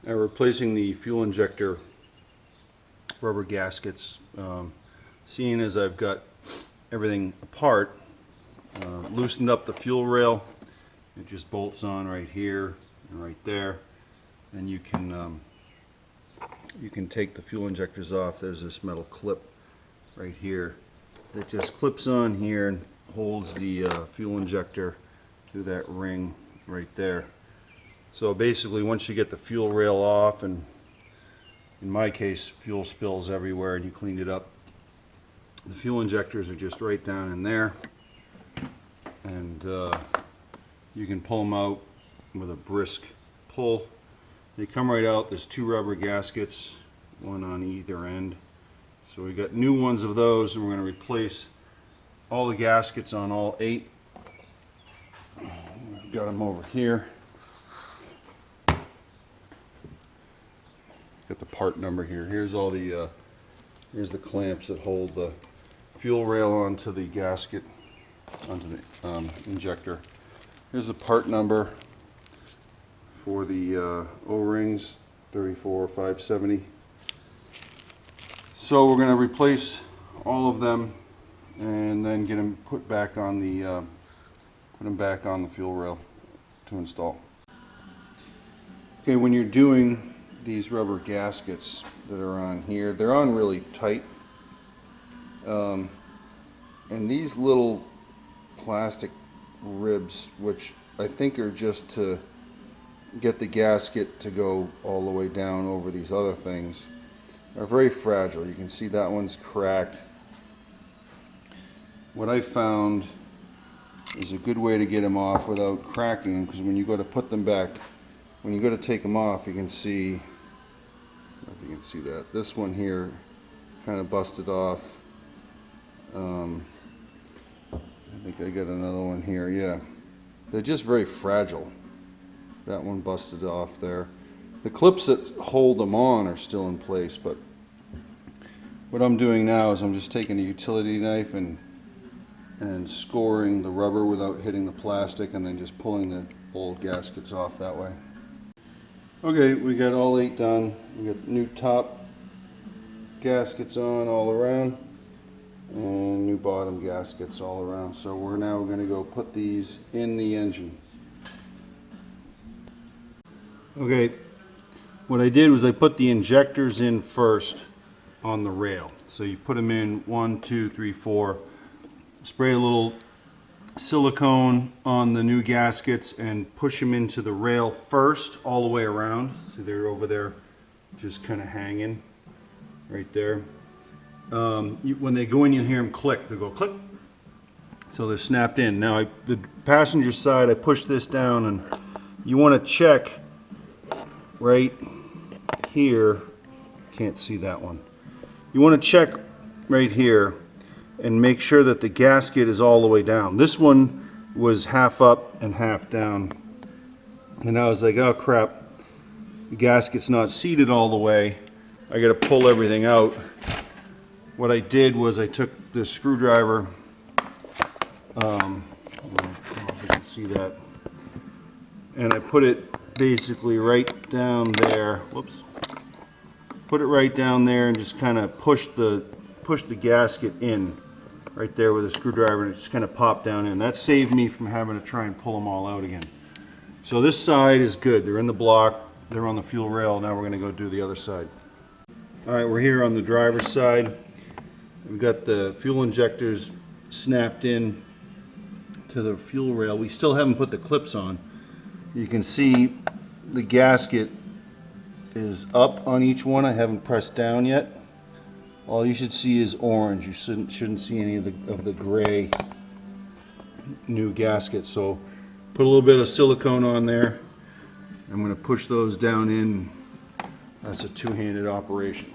Replacing the fuel injector rubber gaskets. Seeing as I've got everything apart, loosened up the fuel rail. It just bolts on right here and right there, and you can take the fuel injectors off. There's this metal clip right here that just clips on here and holds the fuel injector to that ring right there. So basically, once you get the fuel rail off, and in my case fuel spills everywhere and you cleaned it up, the fuel injectors are just right down in there, and you can pull them out with a brisk pull. They come right out. There's two rubber gaskets, one on either end. So we got new ones of those, and we're going to replace all the gaskets on all 8. Got them over here. Got the part number here. Here's all the here's the clamps that hold the fuel rail onto the gasket, onto the injector. Here's the part number for the O-rings, 34570. So we're going to replace all of them and then get them put back on the fuel rail to install. Okay, when you're doing these rubber gaskets that are on here, they're on really tight, and these little plastic ribs, which I think are just to get the gasket to go all the way down over these other things, are very fragile. You can see that one's cracked. What I found is a good way to get them off without cracking them, because when you go to put them back, when you go to take them off, you can see, I don't know if you can see that, this one here kind of busted off. I think I got another one here. Yeah, they're just very fragile. That one busted off there. The clips that hold them on are still in place, but what I'm doing now is I'm just taking a utility knife and scoring the rubber without hitting the plastic, and then just pulling the old gaskets off that way. Okay, we got all 8 done. We got new top gaskets on all around, and new bottom gaskets all around. So we're now going to go put these in the engine. Okay, what I did was I put the injectors in first on the rail. So you put them in 1, 2, 3, 4. Spray a little silicone on the new gaskets and push them into the rail first all the way around. See, they're over there just kind of hanging right there. When they go in, you hear them click. They go click. So they're snapped in. Now the passenger side, I push this down, and you want to check right here. Can't see that one. You want to check right here and make sure that the gasket is all the way down. This one was half up and half down, and I was like, oh crap, the gasket's not seated all the way. I got to pull everything out. What I did was I took the screwdriver, I don't know if you can see that, and I put it basically right down there. Whoops. Put it right down there and just kind of push the gasket in right there with a screwdriver, and it just kind of popped down in. That saved me from having to try and pull them all out again. So this side is good. They're in the block, they're on the fuel rail. Now we're going to go do the other side. All right, we're here on the driver's side. We've got the fuel injectors snapped in to the fuel rail. We still haven't put the clips on. You can see the gasket is up on each one. I haven't pressed down yet. All you should see is orange. You shouldn't see any of the gray new gasket. So put a little bit of silicone on there. I'm going to push those down in. That's a two-handed operation.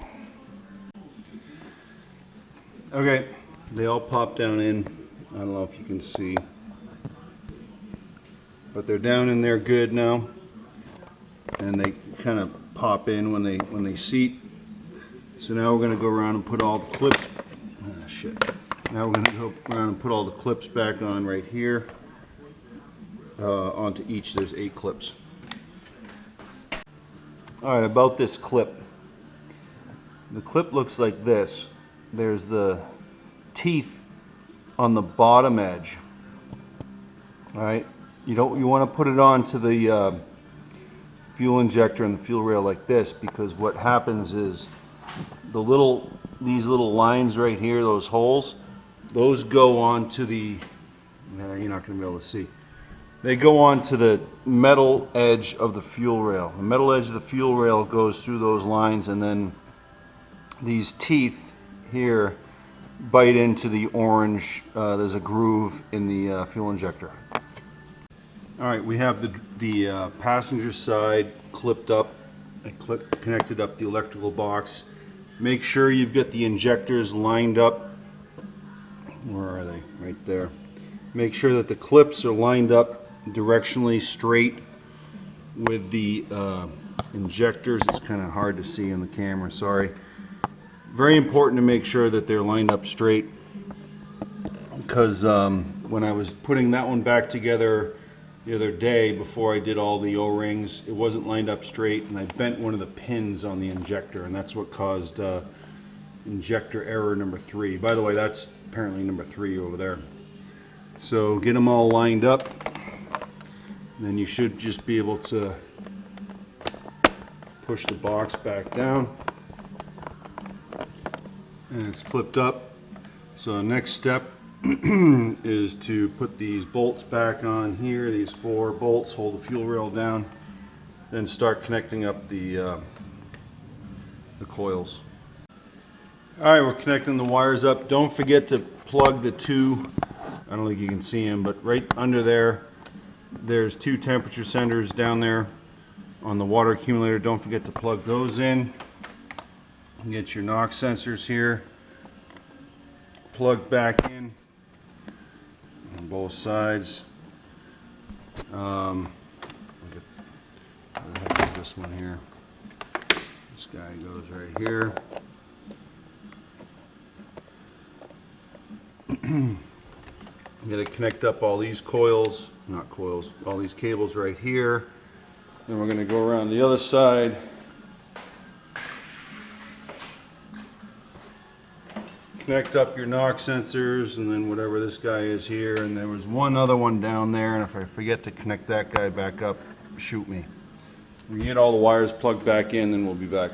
Okay, they all pop down in. I don't know if you can see, but they're down in there good now, and they kind of pop in when they seat. So now we're going to go around and put all the clips. Now we're going to go around and put all the clips back on right here. Onto each. There's 8 clips. All right, about this clip. The clip looks like this. There's the teeth on the bottom edge. All right, you want to put it onto the fuel injector and the fuel rail like this, because what happens is these little lines right here, those holes, those go onto the, no, you're not going to be able to see. They go onto the metal edge of the fuel rail. The metal edge of the fuel rail goes through those lines, and then these teeth here bite into the orange. There's a groove in the fuel injector. All right, we have the passenger side clipped up. I connected up the electrical box. Make sure you've got the injectors lined up. Where are they? Right there. Make sure that the clips are lined up directionally straight with the injectors. It's kind of hard to see in the camera, sorry. Very important to make sure that they're lined up straight, because when I was putting that one back together the other day before I did all the O-rings, it wasn't lined up straight, and I bent one of the pins on the injector, and that's what caused injector error number 3. By the way, that's apparently number 3 over there. So get them all lined up, then you should just be able to push the box back down, and it's clipped up. So the next step is to put these bolts back on here. These 4 bolts hold the fuel rail down, then start connecting up the coils. All right, we're connecting the wires up. Don't forget to plug the 2, I don't think you can see them, but right under there, there's 2 temperature senders down there on the water accumulator. Don't forget to plug those in. Get your NOx sensors here plugged back in on both sides. Where the heck is this one here? This guy goes right here. I'm going to connect up all these coils, not coils, all these cables right here. Then we're going to go around the other side. Connect up your NOx sensors, and then whatever this guy is here, and there was one other one down there, and if I forget to connect that guy back up, shoot me. We get all the wires plugged back in, and we'll be back.